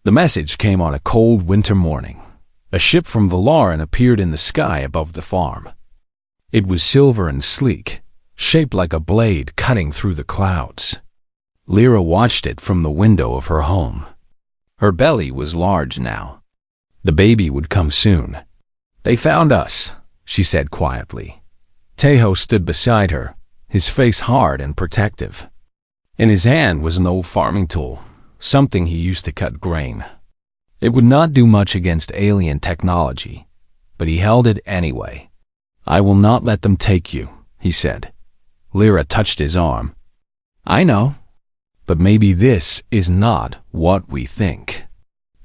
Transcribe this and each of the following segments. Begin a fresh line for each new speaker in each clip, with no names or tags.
The message came on a cold winter morning. A ship from Valoran appeared in the sky above the farm. It was silver and sleek, shaped like a blade cutting through the clouds. Lyra watched it from the window of her home. Her belly was large now. The baby would come soon. "They found us," she said quietly. Tejo stood beside her, his face hard and protective. In his hand was an old farming tool, something he used to cut grain. It would not do much against alien technology, but he held it anyway. "I will not let them take you," he said. Lyra touched his arm. "I know, but maybe this is not what we think."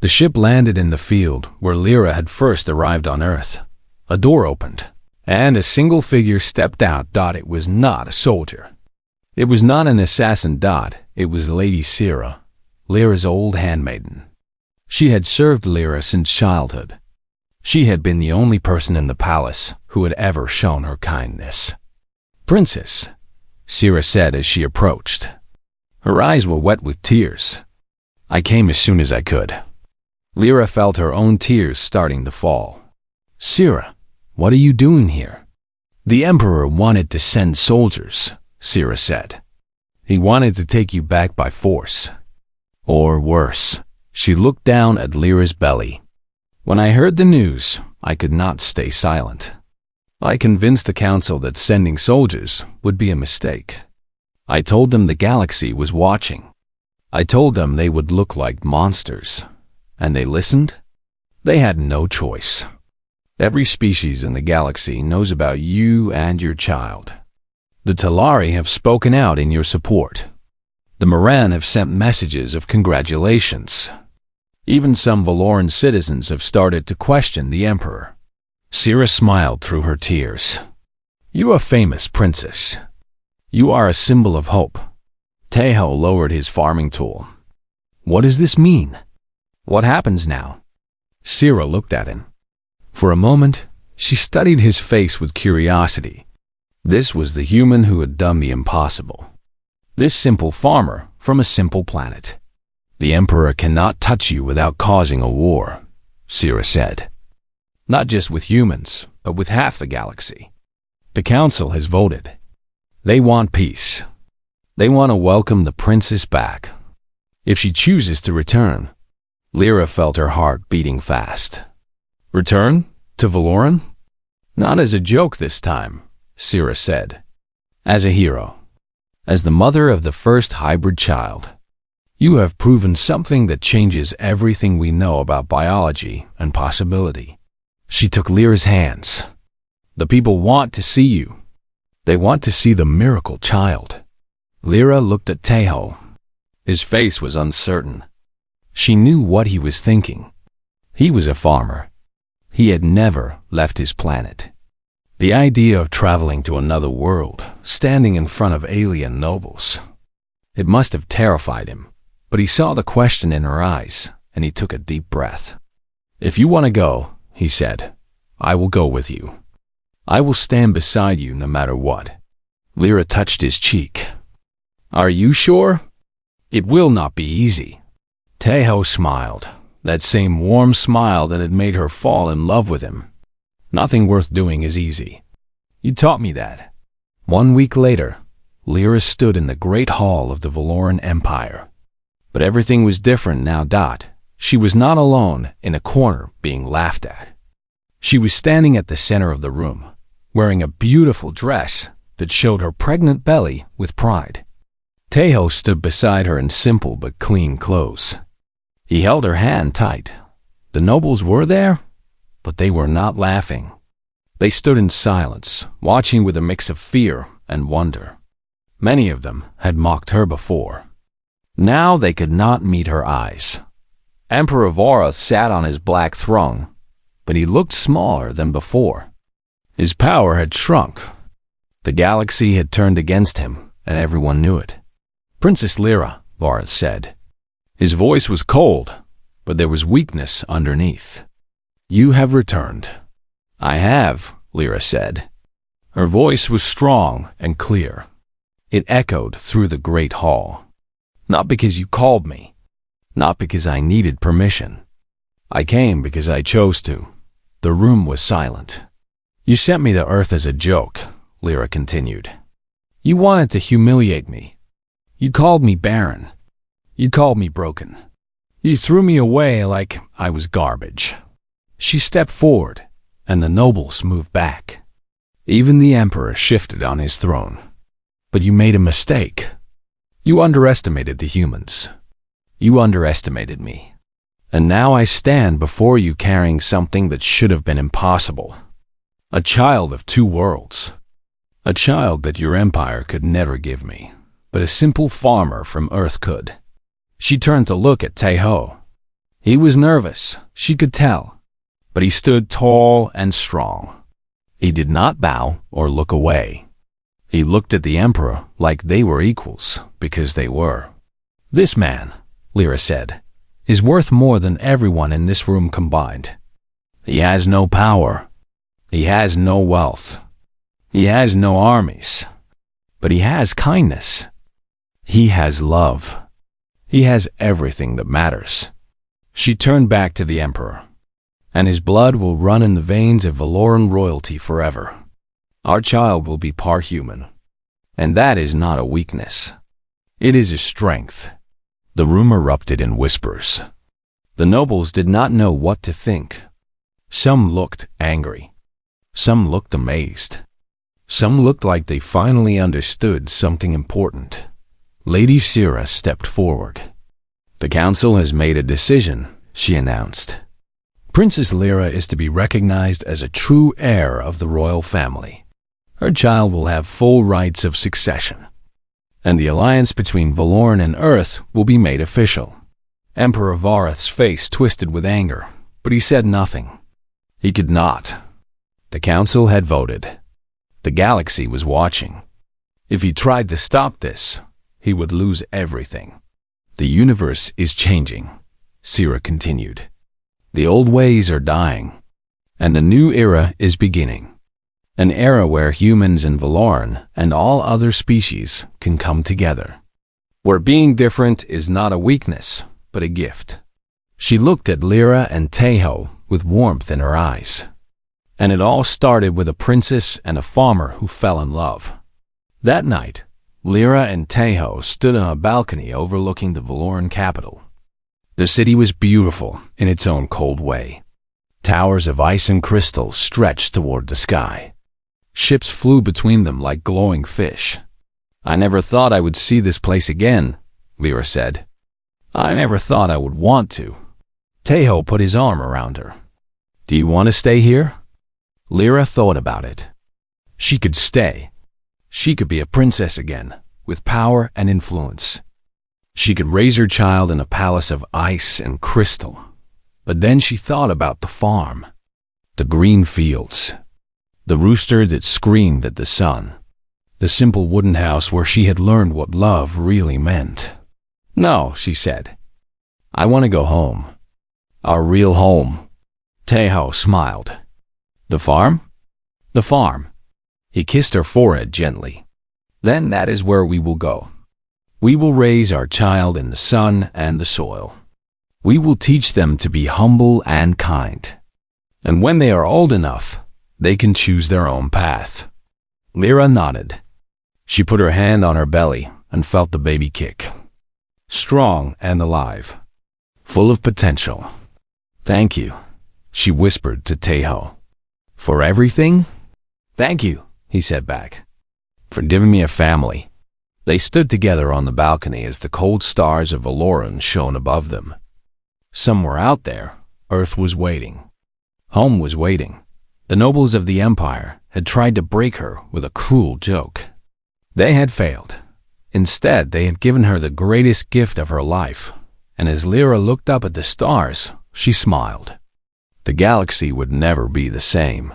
The ship landed in the field where Lyra had first arrived on Earth. A door opened, and a single figure stepped out. It was not a soldier. It was not an assassin. It was Lady Sira, Lyra's old handmaiden. She had served Lyra since childhood. She had been the only person in the palace who had ever shown her kindness. "Princess," Sira said as she approached. Her eyes were wet with tears. "I came as soon as I could." Lyra felt her own tears starting to fall. "Sira, what are you doing here?" "The Emperor wanted to send soldiers," Sira said. "He wanted to take you back by force. Or worse." She looked down at Lyra's belly. "When I heard the news, I could not stay silent. I convinced the council that sending soldiers would be a mistake. I told them the galaxy was watching. I told them they would look like monsters. And they listened? They had no choice. Every species in the galaxy knows about you and your child. The Talari have spoken out in your support. The Moran have sent messages of congratulations. Even some Valoran citizens have started to question the Emperor." Sira smiled through her tears. "You are famous, princess. You are a symbol of hope." Tejo lowered his farming tool. "What does this mean? What happens now?" Sira looked at him. For a moment, she studied his face with curiosity. This was the human who had done the impossible. This simple farmer from a simple planet. "The Emperor cannot touch you without causing a war," Sira said. "Not just with humans, but with half the galaxy. The Council has voted. They want peace. They want to welcome the princess back. If she chooses to return." Lyra felt her heart beating fast. "Return? To Valoran?" "Not as a joke this time," Sira said. "As a hero. As the mother of the first hybrid child. You have proven something that changes everything we know about biology and possibility." She took Lyra's hands. "The people want to see you. They want to see the miracle child." Lyra looked at Tejo. His face was uncertain. She knew what he was thinking. He was a farmer. He had never left his planet. The idea of traveling to another world, standing in front of alien nobles. It must have terrified him, but he saw the question in her eyes, and he took a deep breath. "If you want to go," he said, "I will go with you. I will stand beside you no matter what." Lyra touched his cheek. "Are you sure?" "It will not be easy." Tejo smiled, that same warm smile that had made her fall in love with him. "Nothing worth doing is easy. You taught me that." 1 week later, Lyra stood in the great hall of the Valoran Empire. But everything was different now. She was not alone in a corner being laughed at. She was standing at the center of the room, wearing a beautiful dress that showed her pregnant belly with pride. Tejo stood beside her in simple but clean clothes. He held her hand tight. The nobles were there, but they were not laughing. They stood in silence, watching with a mix of fear and wonder. Many of them had mocked her before. Now they could not meet her eyes. Emperor Vorath sat on his black throne, but he looked smaller than before. His power had shrunk. The galaxy had turned against him, and everyone knew it. "Princess Lyra," Vorath said. His voice was cold, but there was weakness underneath. "You have returned." "I have," Lyra said. Her voice was strong and clear. It echoed through the great hall. "Not because you called me. not because I needed permission. I came because I chose to. The room was silent. You sent me to Earth as a joke, Lyra continued. You wanted to humiliate me. You called me barren. You called me broken. You threw me away like I was garbage. She stepped forward, and the nobles moved back. Even the Emperor shifted on his throne. But you made a mistake. You underestimated the humans. You underestimated me. And now I stand before you carrying something that should have been impossible. A child of two worlds. A child that your empire could never give me, but a simple farmer from Earth could. She turned to look at Taeho. He was nervous, she could tell, but he stood tall and strong. He did not bow or look away. He looked at the Emperor like they were equals, because they were. This man, Lyra said, is worth more than everyone in this room combined. He has no power. He has no wealth. He has no armies. But he has kindness. He has love. He has everything that matters. She turned back to the Emperor. And his blood will run in the veins of Valoran royalty forever. Our child will be part human. And that is not a weakness. It is a strength. The room erupted in whispers. The nobles did not know what to think. Some looked angry. Some looked amazed. Some looked like they finally understood something important. Lady Syrah stepped forward. The council has made a decision, she announced. Princess Lyra is to be recognized as a true heir of the royal family. Her child will have full rights of succession. And the alliance between Valoran and Earth will be made official. Emperor Vareth's face twisted with anger, but he said nothing. He could not. The council had voted. The galaxy was watching. If he tried to stop this, he would lose everything. The universe is changing, Syrah continued. The old ways are dying, and a new era is beginning. An era where humans and Valoran and all other species can come together. Where being different is not a weakness, but a gift. She looked at Lyra and Taeho with warmth in her eyes. And it all started with a princess and a farmer who fell in love. That night, Lyra and Taeho stood on a balcony overlooking the Valoran capital. The city was beautiful in its own cold way. Towers of ice and crystal stretched toward the sky. Ships flew between them like glowing fish. I never thought I would see this place again, Lyra said. I never thought I would want to. Taeho put his arm around her. Do you want to stay here? Lyra thought about it. She could stay. She could be a princess again, with power and influence. She could raise her child in a palace of ice and crystal. But then she thought about the farm, the green fields, the rooster that screamed at the sun, the simple wooden house where she had learned what love really meant. No, she said. I want to go home. Our real home. Taeho smiled. The farm? The farm. He kissed her forehead gently. Then that is where we will go. We will raise our child in the sun and the soil. We will teach them to be humble and kind. And when they are old enough, they can choose their own path. Lyra nodded. She put her hand on her belly and felt the baby kick. Strong and alive. Full of potential. Thank you, she whispered to Taeho. For everything? Thank you, he said back. For giving me a family. They stood together on the balcony as the cold stars of Valoran shone above them. Somewhere out there, Earth was waiting. Home was waiting. The nobles of the Empire had tried to break her with a cruel joke. They had failed. Instead, they had given her the greatest gift of her life, and as Lyra looked up at the stars, she smiled. The galaxy would never be the same.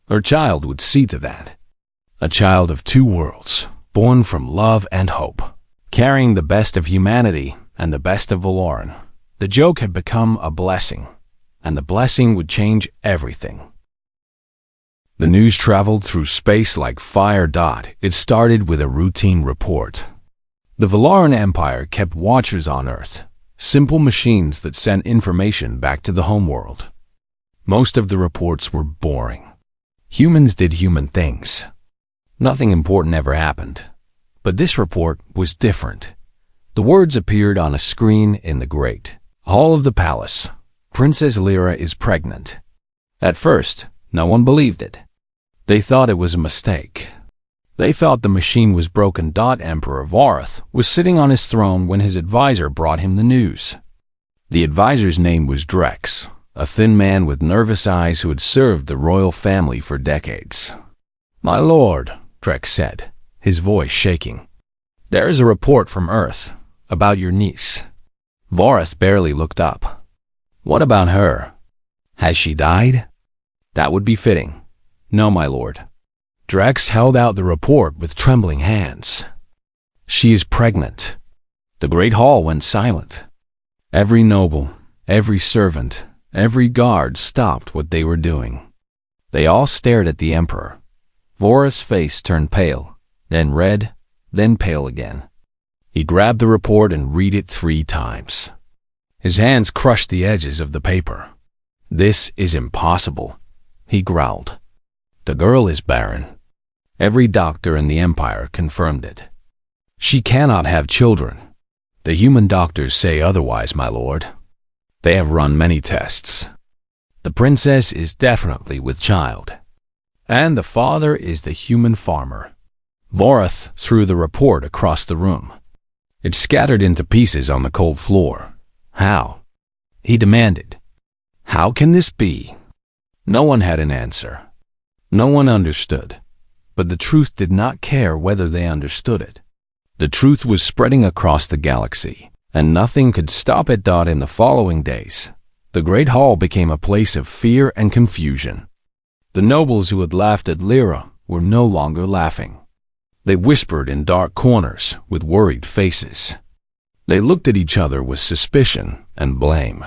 Her child would see to that. A child of two worlds, born from love and hope, carrying the best of humanity and the best of Valoran. The joke had become a blessing, and the blessing would change everything. The news traveled through space like fire. It started with a routine report. The Valoran Empire kept watchers on Earth, simple machines that sent information back to the homeworld. Most of the reports were boring. Humans did human things. Nothing important ever happened. But this report was different. The words appeared on a screen in the great hall of the palace. Princess Lyra is pregnant. At first, no one believed it. They thought it was a mistake. They thought the machine was broken. Emperor Vareth was sitting on his throne when his advisor brought him the news. The advisor's name was Drex, a thin man with nervous eyes who had served the royal family for decades. "My lord," Drex said, his voice shaking, "there is a report from Earth about your niece." Vareth barely looked up. "What about her? Has she died?" "That would be fitting." "No, my lord." Drex held out the report with trembling hands. "She is pregnant." The great hall went silent. Every noble, every servant, every guard stopped what they were doing. They all stared at the emperor. Vareth's face turned pale, then red, then pale again. He grabbed the report and read it 3 times. His hands crushed the edges of the paper. "This is impossible," he growled. "The girl is barren. Every doctor in the empire confirmed it. She cannot have children. The human doctors say otherwise, my lord. They have run many tests. The princess is definitely with child. And the father is the human farmer." Vareth threw the report across the room. It scattered into pieces on the cold floor. "How?" he demanded. "How can this be?" No one had an answer. No one understood. But the truth did not care whether they understood it. The truth was spreading across the galaxy, and nothing could stop it. In the following days, the Great Hall became a place of fear and confusion. The nobles who had laughed at Lyra were no longer laughing. They whispered in dark corners with worried faces. They looked at each other with suspicion and blame.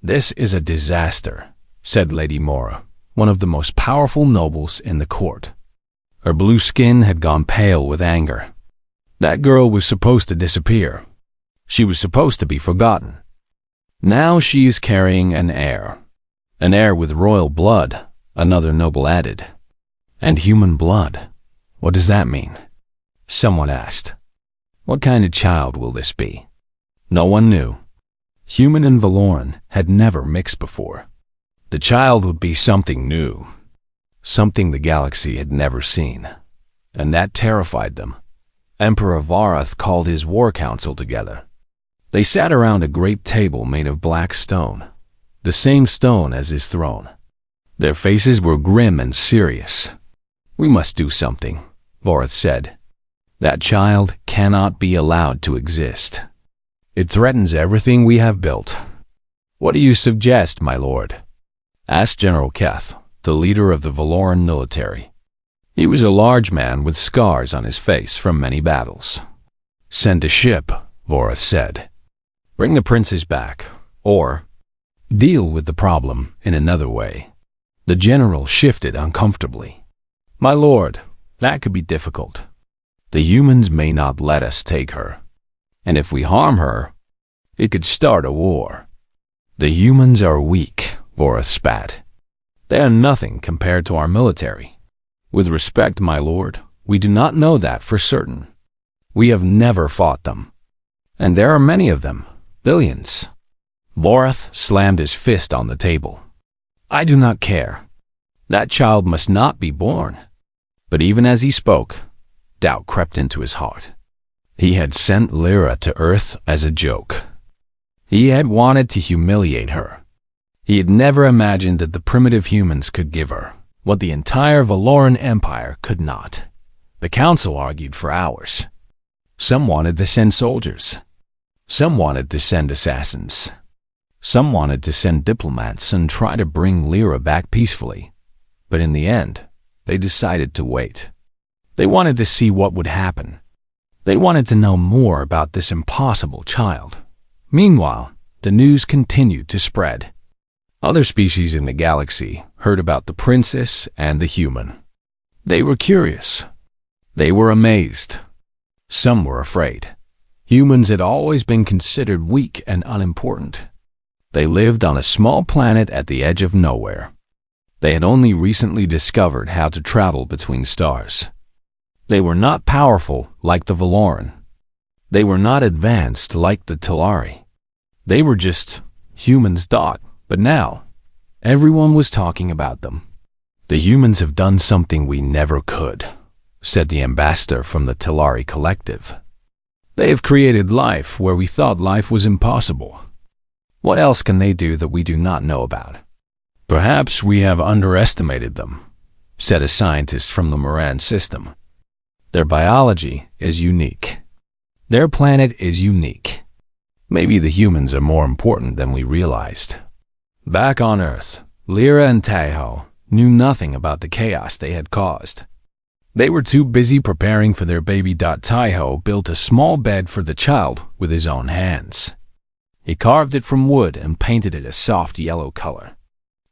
"This is a disaster," said Lady Mora, one of the most powerful nobles in the court. Her blue skin had gone pale with anger. That girl was supposed to disappear. She was supposed to be forgotten. Now she is carrying an heir with royal blood, another noble added. "And human blood. What does that mean?" someone asked. "What kind of child will this be?" No one knew. Human and Valoran had never mixed before. The child would be something new. Something the galaxy had never seen, and that terrified them. Emperor Vareth called his war council together. They sat around a great table made of black stone, the same stone as his throne. Their faces were grim and serious. "We must do something," Vareth said. "That child cannot be allowed to exist. It threatens everything we have built." "What do you suggest, my lord?" asked General Keth, the leader of the Valoran military. He was a large man with scars on his face from many battles. "Send a ship," Vareth said. "Bring the princess back, or deal with the problem in another way." The general shifted uncomfortably. "My lord, that could be difficult. The humans may not let us take her. And if we harm her, it could start a war." "The humans are weak," Vareth spat. "They are nothing compared to our military. With respect, my lord, we do not know that for certain. We have never fought them. And there are many of them, billions." Vareth slammed his fist on the table. "I do not care. That child must not be born." But even as he spoke, doubt crept into his heart. He had sent Lyra to Earth as a joke. He had wanted to humiliate her. He had never imagined that the primitive humans could give her what the entire Valoran Empire could not. The council argued for hours. Some wanted to send soldiers. Some wanted to send assassins. Some wanted to send diplomats and try to bring Lyra back peacefully. But in the end, they decided to wait. They wanted to see what would happen. They wanted to know more about this impossible child. Meanwhile, the news continued to spread. Other species in the galaxy heard about the princess and the human. They were curious. They were amazed. Some were afraid. Humans had always been considered weak and unimportant. They lived on a small planet at the edge of nowhere. They had only recently discovered how to travel between stars. They were not powerful like the Valoran. They were not advanced like the Talari. They were just humans. But now, everyone was talking about them. "The humans have done something we never could," said the ambassador from the Talari collective. "They have created life where we thought life was impossible. What else can they do that we do not know about?" "Perhaps we have underestimated them," said a scientist from the Moran system. "Their biology is unique. Their planet is unique. Maybe the humans are more important than we realized." Back on Earth, Lyra and Taeho knew nothing about the chaos they had caused. They were too busy preparing for their baby. Taeho built a small bed for the child with his own hands. He carved it from wood and painted it a soft yellow color.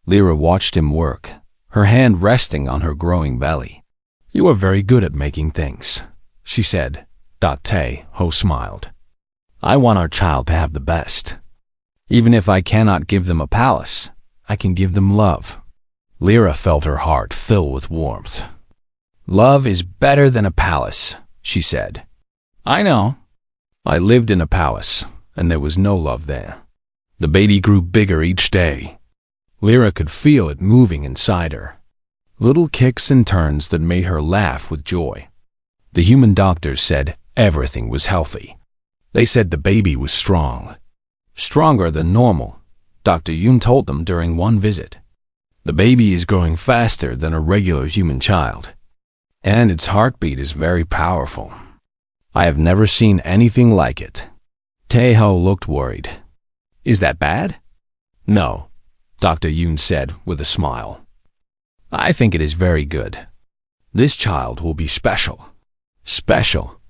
Lyra watched him work, her hand resting on her growing belly. "You are very good at making things," she said. Taeho smiled. "I want our child to have the best. Even if I cannot give them a palace, I can give them love." Lyra felt her heart fill with warmth. "Love is better than a palace," she said. "I know. I lived in a palace, and there was no love there." The baby grew bigger each day. Lyra could feel it moving inside her. Little kicks and turns that made her laugh with joy. The human doctors said everything was healthy. They said the baby was strong. Stronger than normal, Dr. Yoon told them during one visit. "The baby is growing faster than a regular human child, and its heartbeat is very powerful. I have never seen anything like it." Taeho looked worried. "Is that bad?" "No," Dr. Yoon said with a smile. "I think it is very good. This child will be special." Special.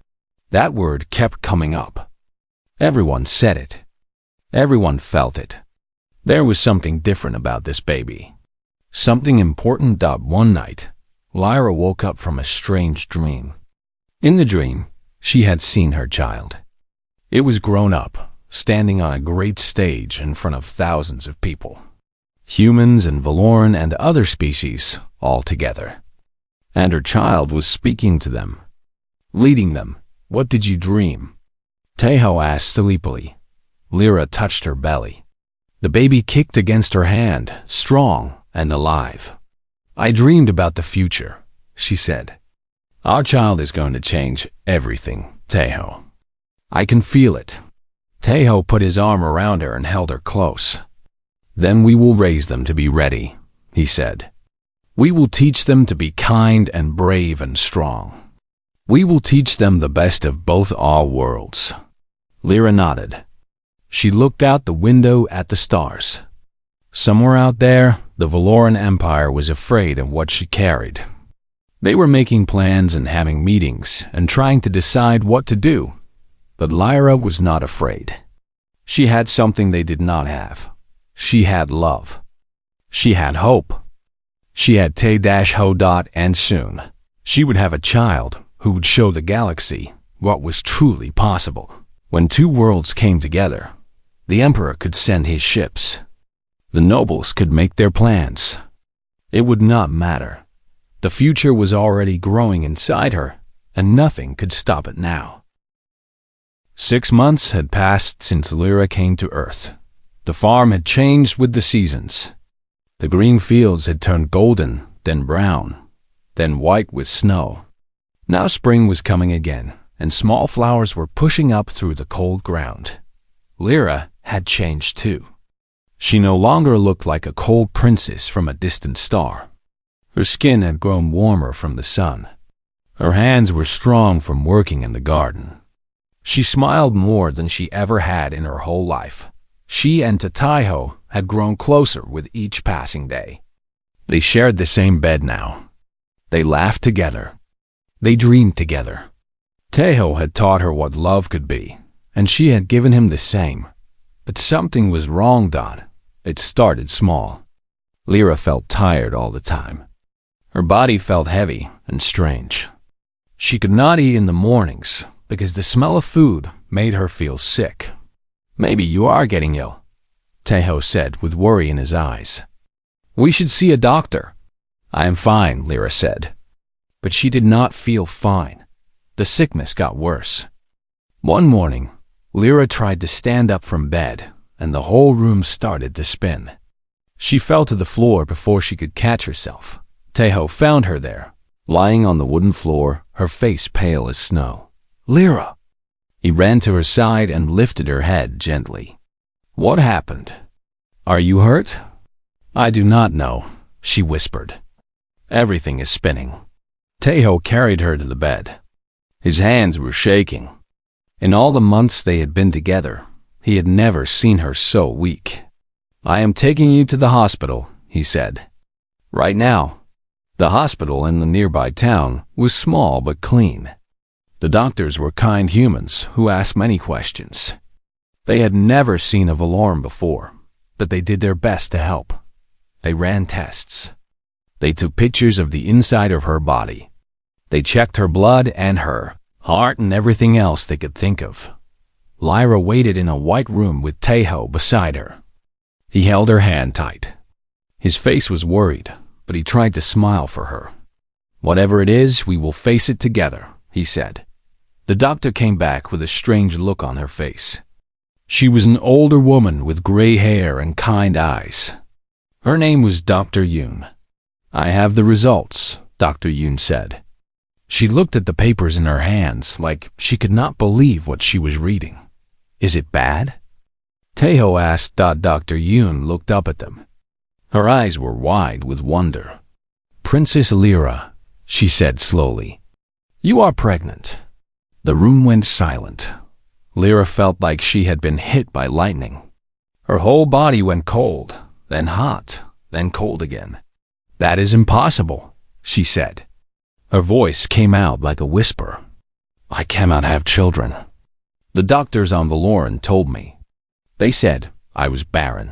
That word kept coming up. Everyone said it. Everyone felt it. There was something different about this baby. Something important. One night, Lyra woke up from a strange dream. In the dream, she had seen her child. It was grown up, standing on a great stage in front of thousands of people. Humans and Valoran and other species all together. And her child was speaking to them, leading them. "What did you dream?" Taeho asked sleepily. Lyra touched her belly. The baby kicked against her hand, strong and alive. "I dreamed about the future," she said. "Our child is going to change everything, Taeho. I can feel it." Taeho put his arm around her and held her close. "Then we will raise them to be ready," he said. "We will teach them to be kind and brave and strong. We will teach them the best of both our worlds." Lyra nodded. She looked out the window at the stars. Somewhere out there, the Valoran Empire was afraid of what she carried. They were making plans and having meetings and trying to decide what to do. But Lyra was not afraid. She had something they did not have. She had love. She had hope. She had Tae-Ho. And soon, she would have a child who would show the galaxy what was truly possible. When two worlds came together, the Emperor could send his ships. The nobles could make their plans. It would not matter. The future was already growing inside her, and nothing could stop it now. 6 months had passed since Lyra came to Earth. The farm had changed with the seasons. The green fields had turned golden, then brown, then white with snow. Now spring was coming again, and small flowers were pushing up through the cold ground. Lyra had changed too. She no longer looked like a cold princess from a distant star. Her skin had grown warmer from the sun. Her hands were strong from working in the garden. She smiled more than she ever had in her whole life. She and Taeho had grown closer with each passing day. They shared the same bed now. They laughed together. They dreamed together. Taeho had taught her what love could be, and she had given him the same. But something was wrong, Dot. It started small. Lyra felt tired all the time. Her body felt heavy and strange. She could not eat in the mornings because the smell of food made her feel sick. "Maybe you are getting ill," Tejo said with worry in his eyes. "We should see a doctor." "I am fine," Lyra said. But she did not feel fine. The sickness got worse. One morning, Lyra tried to stand up from bed, and the whole room started to spin. She fell to the floor before she could catch herself. Tejo found her there, lying on the wooden floor, her face pale as snow. "Lyra!" He ran to her side and lifted her head gently. "What happened? Are you hurt?" "I do not know," she whispered. "Everything is spinning." Tejo carried her to the bed. His hands were shaking. In all the months they had been together, he had never seen her so weak. "I am taking you to the hospital," he said. "Right now." The hospital in the nearby town was small but clean. The doctors were kind humans who asked many questions. They had never seen a Valoran before, but they did their best to help. They ran tests. They took pictures of the inside of her body. They checked her blood and her heart and everything else they could think of. Lyra waited in a white room with Tejo beside her. He held her hand tight. His face was worried, but he tried to smile for her. "Whatever it is, we will face it together," he said. The doctor came back with a strange look on her face. She was an older woman with gray hair and kind eyes. Her name was Dr. Yoon. "I have the results," Dr. Yoon said. She looked at the papers in her hands like she could not believe what she was reading. "Is it bad?" Tejo asked. Dr. Yoon looked up at them. Her eyes were wide with wonder. "Princess Lyra," she said slowly, "you are pregnant." The room went silent. Lyra felt like she had been hit by lightning. Her whole body went cold, then hot, then cold again. "That is impossible," she said. Her voice came out like a whisper. "I cannot have children. The doctors on Valoran told me. They said I was barren.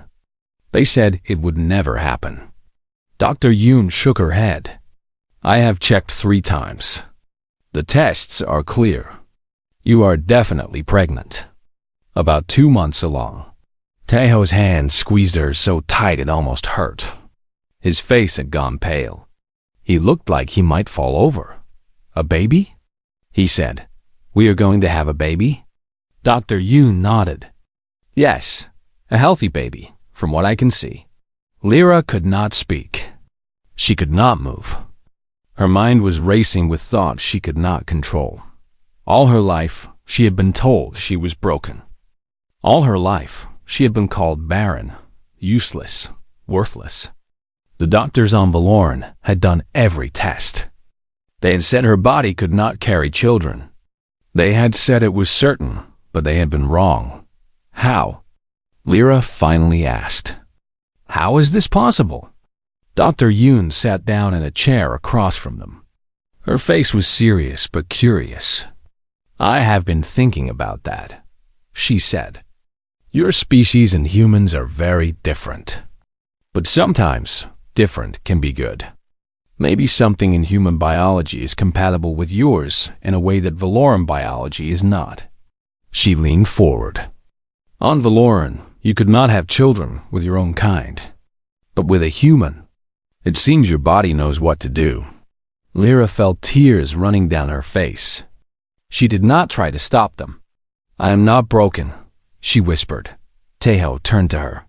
They said it would never happen." Dr. Yoon shook her head. "I have checked 3 times. The tests are clear. You are definitely pregnant. About 2 months along." Tejo's hand squeezed her so tight it almost hurt. His face had gone pale. He looked like he might fall over. "A baby?" he said. "We are going to have a baby?" Dr. Yoon nodded. "Yes, a healthy baby, from what I can see." Lyra could not speak. She could not move. Her mind was racing with thoughts she could not control. All her life, she had been told she was broken. All her life, she had been called barren, useless, worthless. The doctors on Valoran had done every test. They had said her body could not carry children. They had said it was certain, but they had been wrong. How? Lyra finally asked. "How is this possible?" Dr. Yoon sat down in a chair across from them. Her face was serious but curious. "I have been thinking about that," she said. "Your species and humans are very different. But sometimes different can be good. Maybe something in human biology is compatible with yours in a way that Valoran biology is not." She leaned forward. "On Valoran, you could not have children with your own kind. But with a human, it seems your body knows what to do." Lyra felt tears running down her face. She did not try to stop them. "I am not broken," she whispered. Tejo turned to her.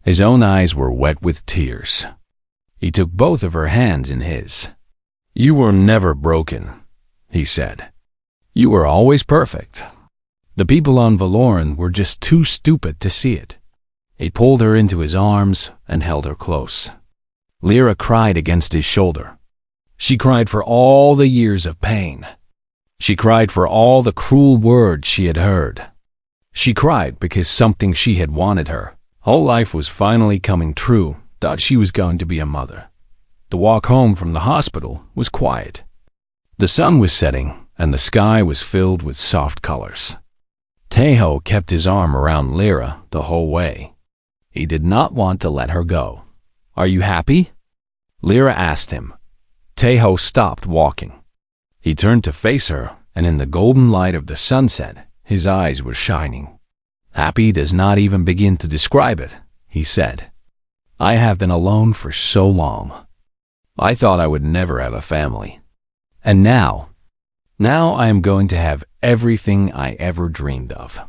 His own eyes were wet with tears. He took both of her hands in his. "You were never broken," he said. "You were always perfect. The people on Valoran were just too stupid to see it." He pulled her into his arms and held her close. Lyra cried against his shoulder. She cried for all the years of pain. She cried for all the cruel words she had heard. She cried because something she had wanted her whole life was finally coming true, that she was going to be a mother. The walk home from the hospital was quiet. The sun was setting and the sky was filled with soft colors. Tejo kept his arm around Lyra the whole way. He did not want to let her go. "Are you happy?" Lyra asked him. Tejo stopped walking. He turned to face her, and in the golden light of the sunset, His eyes were shining. "Happy does not even begin to describe it," he said. "I have been alone for so long. I thought I would never have a family. And now I am going to have everything I ever dreamed of."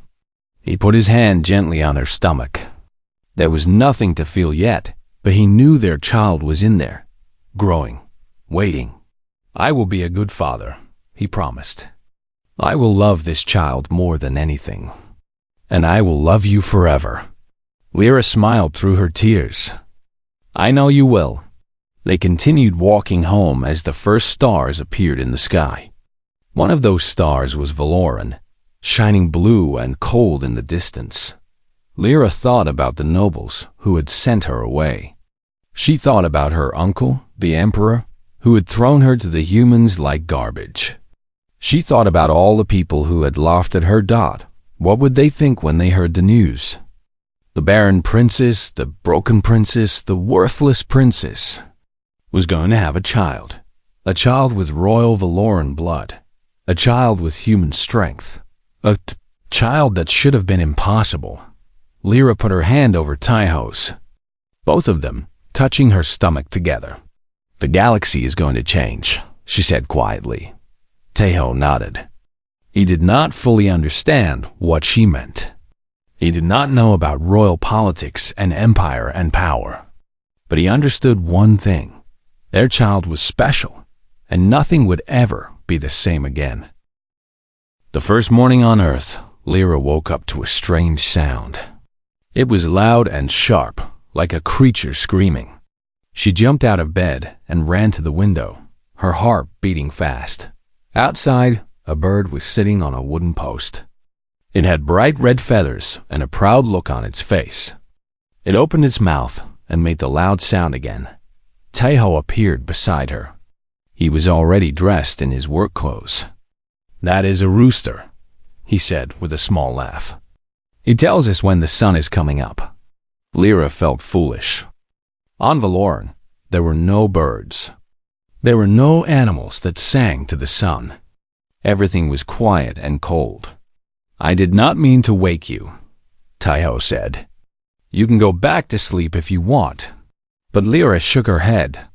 He put his hand gently on her stomach. There was nothing to feel yet, but he knew their child was in there, growing, waiting. "I will be a good father," he promised. "I will love this child more than anything. And I will love you forever." Lyra smiled through her tears. "I know you will." They continued walking home as the first stars appeared in the sky. One of those stars was Valoran, shining blue and cold in the distance. Lyra thought about the nobles who had sent her away. She thought about her uncle, the Emperor, who had thrown her to the humans like garbage. She thought about all the people who had laughed at her dot. What would they think when they heard the news? The barren princess, the broken princess, the worthless princess was going to have a child with royal Valoran blood, a child with human strength, a child that should have been impossible. Lyra put her hand over Taiho's, both of them touching her stomach together. "The galaxy is going to change," she said quietly. Taiho nodded. He did not fully understand what she meant. He did not know about royal politics and empire and power. But he understood one thing. Their child was special, and nothing would ever be the same again. The first morning on Earth, Lyra woke up to a strange sound. It was loud and sharp, like a creature screaming. She jumped out of bed and ran to the window, her heart beating fast. Outside, a bird was sitting on a wooden post. It had bright red feathers and a proud look on its face. It opened its mouth and made the loud sound again. Taiho appeared beside her. He was already dressed in his work clothes. "That is a rooster," he said with a small laugh. "He tells us when the sun is coming up." Lyra felt foolish. On Valoran, there were no birds. There were no animals that sang to the sun. Everything was quiet and cold. "I did not mean to wake you," Taiho said. "You can go back to sleep if you want." But Lyra shook her head.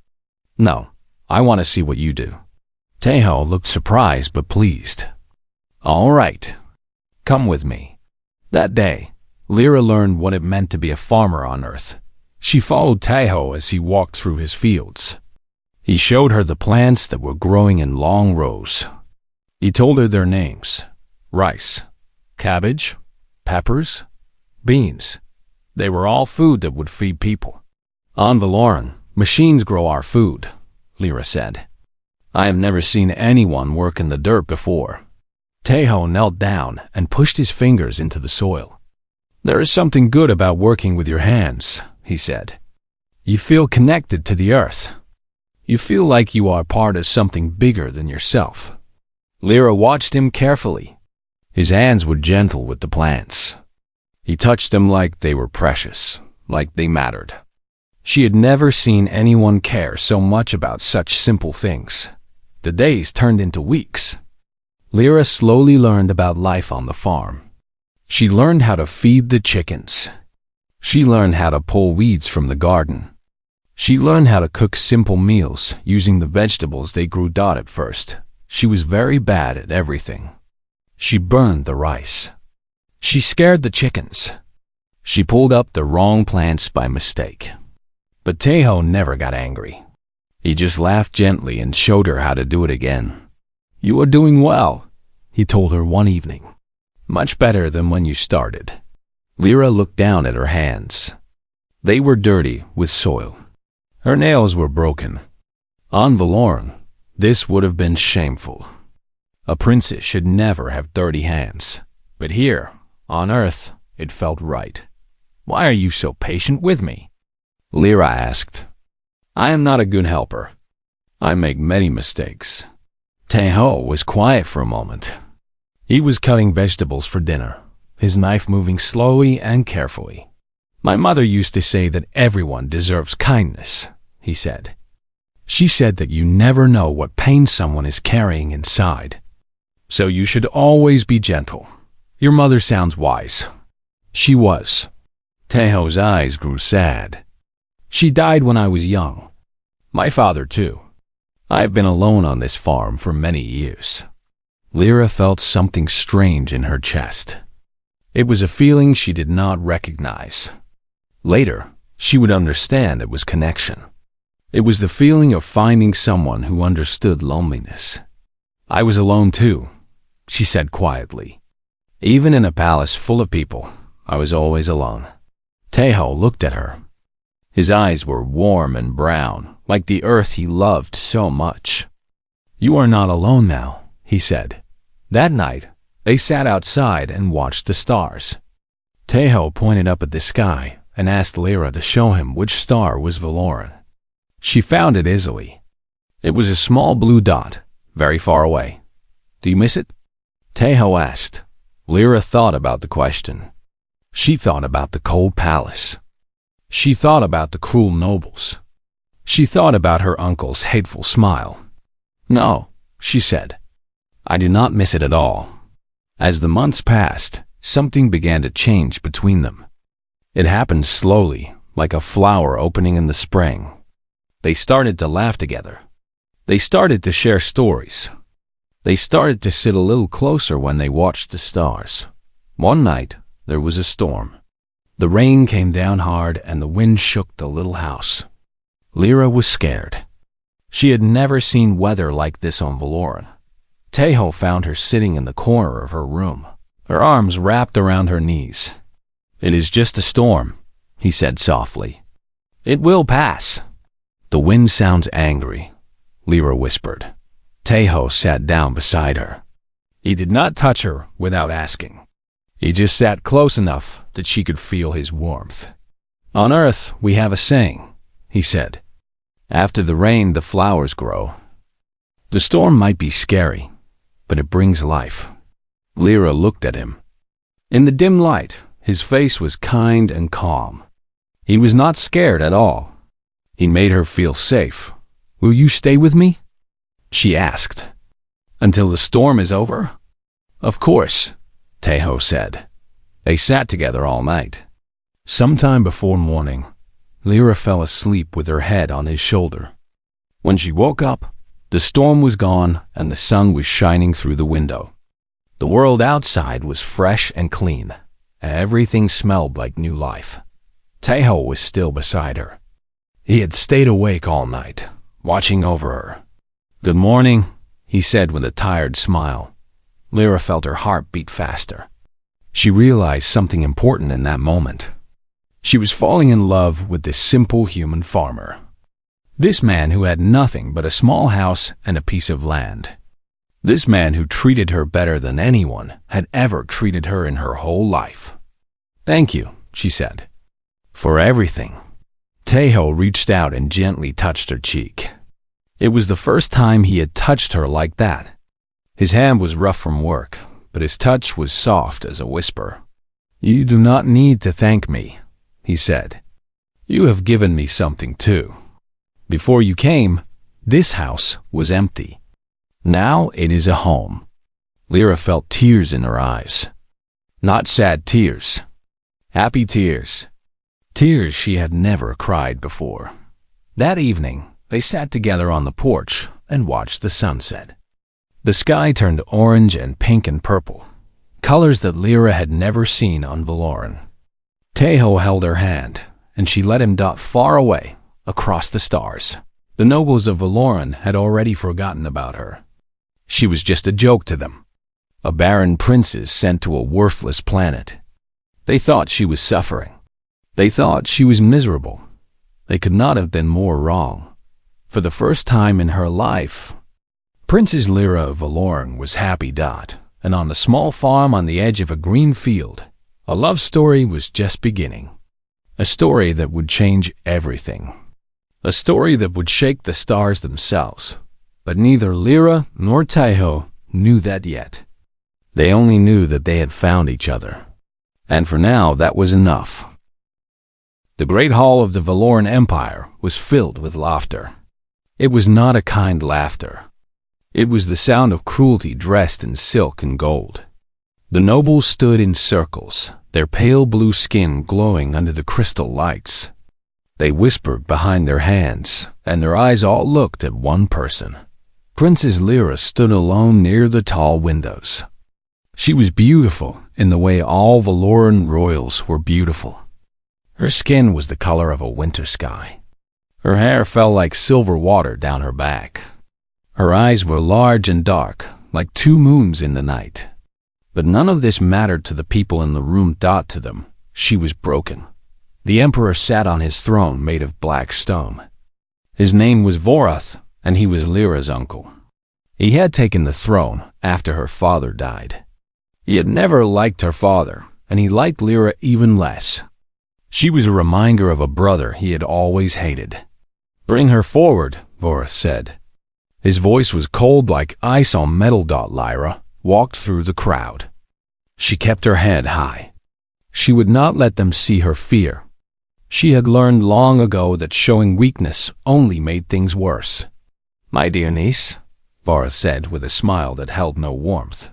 "No, I want to see what you do." Taiho looked surprised but pleased. "All right, come with me." That day, Lyra learned what it meant to be a farmer on Earth. She followed Taiho as he walked through his fields. He showed her the plants that were growing in long rows. He told her their names: rice, cabbage, peppers, beans. They were all food that would feed people. "On Valoran, machines grow our food," Lyra said. "I have never seen anyone work in the dirt before." Taiho knelt down and pushed his fingers into the soil. "There is something good about working with your hands," he said. "You feel connected to the earth. You feel like you are part of something bigger than yourself." Lyra watched him carefully. His hands were gentle with the plants. He touched them like they were precious, like they mattered. She had never seen anyone care so much about such simple things. The days turned into weeks. Lyra slowly learned about life on the farm. She learned how to feed the chickens. She learned how to pull weeds from the garden. She learned how to cook simple meals using the vegetables they grew. At first, she was very bad at everything. She burned the rice. She scared the chickens. She pulled up the wrong plants by mistake. But Taiho never got angry. He just laughed gently and showed her how to do it again. "You are doing well," he told her one evening. "Much better than when you started." Lyra looked down at her hands. They were dirty with soil. Her nails were broken. On Valoran, this would have been shameful. A princess should never have dirty hands. But here, on Earth, it felt right. "Why are you so patient with me?" Lyra asked. "I am not a good helper. I make many mistakes." Taiho was quiet for a moment. He was cutting vegetables for dinner, his knife moving slowly and carefully. "My mother used to say that everyone deserves kindness," he said. "She said that you never know what pain someone is carrying inside. So you should always be gentle. Your mother sounds wise. She was. Teho's eyes grew sad. She died when I was young. My father, too. I've been alone on this farm for many years. Lyra felt something strange in her chest. It was a feeling she did not recognize. Later, she would understand it was connection. It was the feeling of finding someone who understood loneliness. I was alone too, she said quietly. Even in a palace full of people, I was always alone. Teho looked at her. His eyes were warm and brown, like the earth he loved so much. You are not alone now, he said. That night, they sat outside and watched the stars. Teho pointed up at the sky and asked Lyra to show him which star was Valoran. She found it easily. It was a small blue dot, very far away. Do you miss it? Teho asked. Lyra thought about the question. She thought about the cold palace. She thought about the cruel nobles. She thought about her uncle's hateful smile. No, she said. I do not miss it at all. As the months passed, something began to change between them. It happened slowly, like a flower opening in the spring. They started to laugh together. They started to share stories. They started to sit a little closer when they watched the stars. One night, there was a storm. The rain came down hard and the wind shook the little house. Lyra was scared. She had never seen weather like this on Valoran. Teho found her sitting in the corner of her room, her arms wrapped around her knees. It is just a storm, he said softly. It will pass. The wind sounds angry, Lyra whispered. Teho sat down beside her. He did not touch her without asking. He just sat close enough that she could feel his warmth. On Earth, we have a saying, he said. After the rain, the flowers grow. The storm might be scary, but it brings life. Lyra looked at him. In the dim light, his face was kind and calm. He was not scared at all. He made her feel safe. Will you stay with me? She asked. Until the storm is over? Of course, Teho said. They sat together all night. Sometime before morning, Lyra fell asleep with her head on his shoulder. When she woke up, the storm was gone and the sun was shining through the window. The world outside was fresh and clean. Everything smelled like new life. Teho was still beside her. He had stayed awake all night, watching over her. Good morning, he said with a tired smile. Lyra felt her heart beat faster. She realized something important in that moment. She was falling in love with this simple human farmer. This man who had nothing but a small house and a piece of land. This man who treated her better than anyone had ever treated her in her whole life. Thank you, she said, for everything. Teho reached out and gently touched her cheek. It was the first time he had touched her like that. His hand was rough from work, but his touch was soft as a whisper. You do not need to thank me, he said. You have given me something too. Before you came, this house was empty. Now it is a home. Lyra felt tears in her eyes. Not sad tears. Happy tears. Tears she had never cried before. That evening, they sat together on the porch and watched the sunset. The sky turned orange and pink and purple, colors that Lyra had never seen on Valoran. Teho held her hand, and she let him dot far away, across the stars. The nobles of Valoran had already forgotten about her. She was just a joke to them, a barren princess sent to a worthless planet. They thought she was suffering. They thought she was miserable. They could not have been more wrong. For the first time in her life, Princess Lyra of Valoran was happy. And on a small farm on the edge of a green field, a love story was just beginning. A story that would change everything. A story that would shake the stars themselves. But neither Lyra nor Teho knew that yet. They only knew that they had found each other. And for now, that was enough. The great hall of the Valoran Empire was filled with laughter. It was not a kind laughter. It was the sound of cruelty dressed in silk and gold. The nobles stood in circles, their pale blue skin glowing under the crystal lights. They whispered behind their hands, and their eyes all looked at one person. Princess Lyra stood alone near the tall windows. She was beautiful in the way all Valoran royals were beautiful. Her skin was the color of a winter sky. Her hair fell like silver water down her back. Her eyes were large and dark, like two moons in the night. But none of this mattered to the people in the room. To them, she was broken. The emperor sat on his throne made of black stone. His name was Vorath, and he was Lyra's uncle. He had taken the throne after her father died. He had never liked her father, and he liked Lyra even less. She was a reminder of a brother he had always hated. "Bring her forward," Vorath said. His voice was cold like ice on metal. Lyra walked through the crowd. She kept her head high. She would not let them see her fear. She had learned long ago that showing weakness only made things worse. "My dear niece," Vorath said with a smile that held no warmth,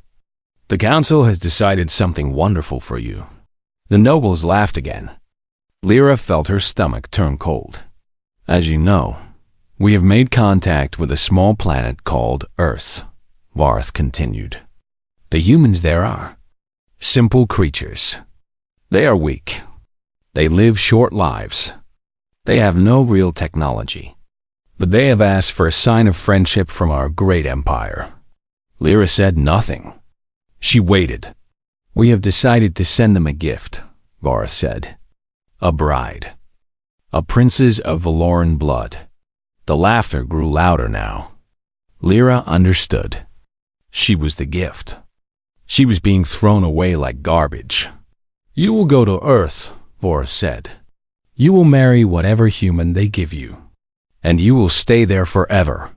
"the council has decided something wonderful for you." The nobles laughed again. Lyra felt her stomach turn cold. "As you know, we have made contact with a small planet called Earth," Vorath continued. "The humans there are simple creatures. They are weak. They live short lives. They have no real technology. But they have asked for a sign of friendship from our great empire." Lyra said nothing. She waited. "We have decided to send them a gift," Vorath said. "A bride. A princess of Valoran blood." The laughter grew louder now. Lyra understood. She was the gift. She was being thrown away like garbage. "You will go to Earth," Vorath said. "You will marry whatever human they give you, and you will stay there forever."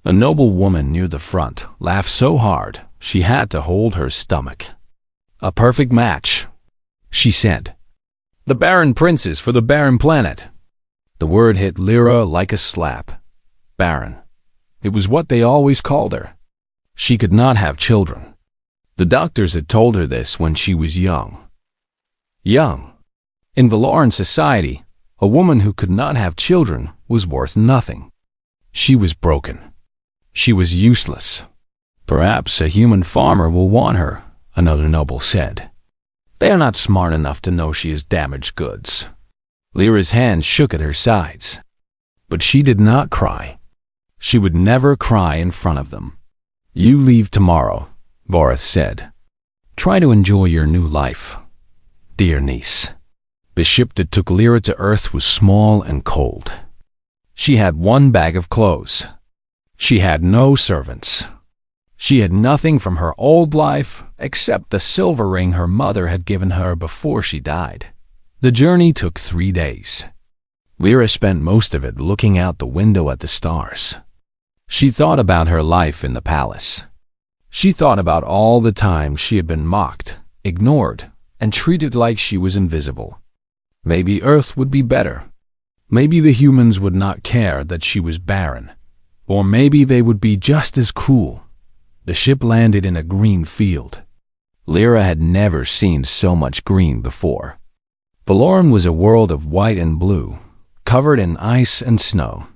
A noble woman near the front laughed so hard she had to hold her stomach. "A perfect match," she said. "The barren princess for the barren planet." The word hit Lyra like a slap. Barren. It was what they always called her. She could not have children. The doctors had told her this when she was young. Young. In Valoran society, a woman who could not have children was worth nothing. She was broken. She was useless. "Perhaps a human farmer will want her," another noble said. "They are not smart enough to know she is damaged goods." Lyra's hands shook at her sides. But she did not cry. She would never cry in front of them. "You leave tomorrow," Vorath said. "Try to enjoy your new life, dear niece." The ship that took Lyra to Earth was small and cold. She had one bag of clothes. She had no servants. She had nothing from her old life except the silver ring her mother had given her before she died. The journey took 3 days. Lyra spent most of it looking out the window at the stars. She thought about her life in the palace. She thought about all the times she had been mocked, ignored, and treated like she was invisible. Maybe Earth would be better. Maybe the humans would not care that she was barren. Or maybe they would be just as cruel. The ship landed in a green field. Lyra had never seen so much green before. Valoran was a world of white and blue, covered in ice and snow.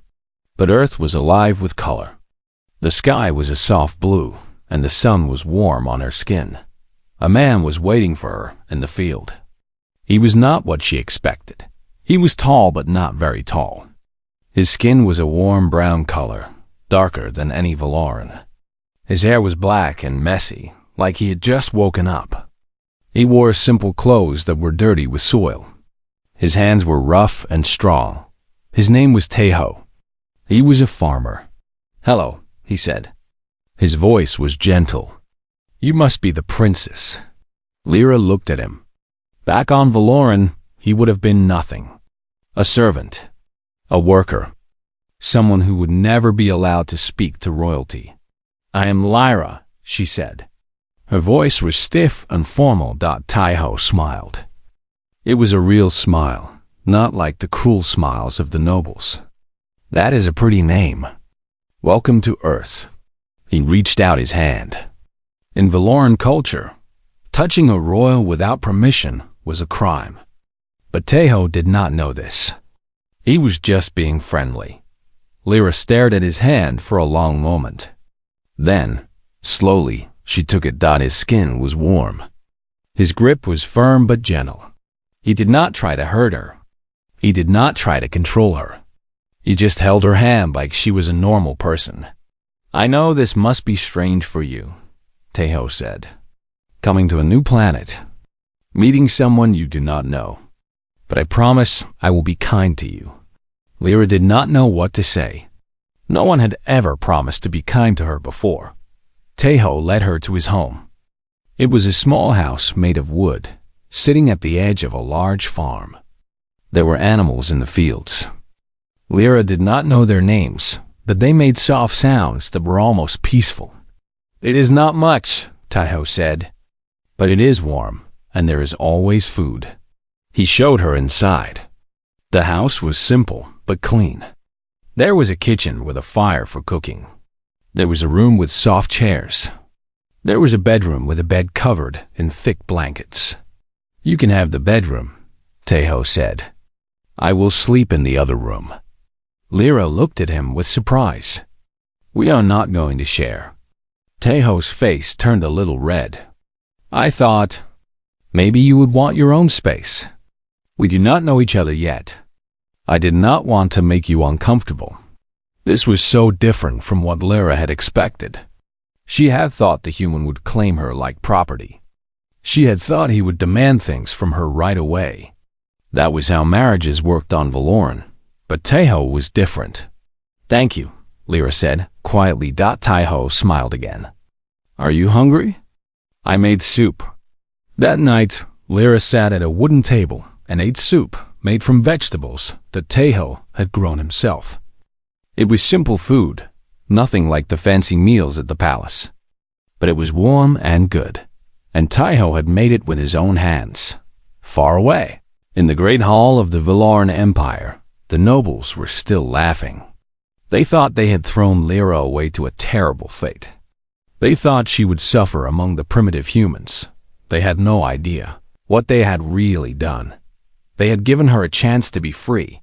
But Earth was alive with color. The sky was a soft blue, and the sun was warm on her skin. A man was waiting for her in the field. He was not what she expected. He was tall but not very tall. His skin was a warm brown color, darker than any Valoran. His hair was black and messy, like he had just woken up. He wore simple clothes that were dirty with soil. His hands were rough and strong. His name was Tejo. He was a farmer. "Hello," he said. His voice was gentle. "You must be the princess." Lyra looked at him. Back on Valoran, he would have been nothing. A servant. A worker. Someone who would never be allowed to speak to royalty. "I am Lyra," she said. Her voice was stiff and formal. Tejo smiled. It was a real smile, not like the cruel smiles of the nobles. "That is a pretty name. Welcome to Earth." He reached out his hand. In Valoran culture, Touching a royal without permission was a crime. But Tejo did not know this. He was just being friendly. Lyra stared at his hand for a long moment. Then, slowly, she took it. His skin was warm. His grip was firm but gentle. He did not try to hurt her. He did not try to control her. He just held her hand like she was a normal person. "I know this must be strange for you," Tejo said. "Coming to a new planet, meeting someone you do not know. But I promise I will be kind to you." Lyra did not know what to say. No one had ever promised to be kind to her before. Tejo led her to his home. It was a small house made of wood, sitting at the edge of a large farm. There were animals in the fields. Lyra did not know their names, but they made soft sounds that were almost peaceful. "It is not much," Tejo said, "but it is warm, and there is always food." He showed her inside. The house was simple but clean. There was a kitchen with a fire for cooking. There was a room with soft chairs. There was a bedroom with a bed covered in thick blankets. "You can have the bedroom," Tejo said. "I will sleep in the other room." Lyra looked at him with surprise. "We are not going to share." Tejo's face turned a little red. "I thought maybe you would want your own space. We do not know each other yet. I did not want to make you uncomfortable." This was so different from what Lyra had expected. She had thought the human would claim her like property. She had thought he would demand things from her right away. That was how marriages worked on Valoran. But Tejo was different. "Thank you," Lyra said, quietly. Tejo smiled again. "Are you hungry? I made soup." That night, Lyra sat at a wooden table and ate soup made from vegetables that Tejo had grown himself. It was simple food, nothing like the fancy meals at the palace. But it was warm and good, and Tejo had made it with his own hands. Far away, in the great hall of the Valoran Empire, the nobles were still laughing. They thought they had thrown Lyra away to a terrible fate. They thought she would suffer among the primitive humans. They had no idea what they had really done. They had given her a chance to be free,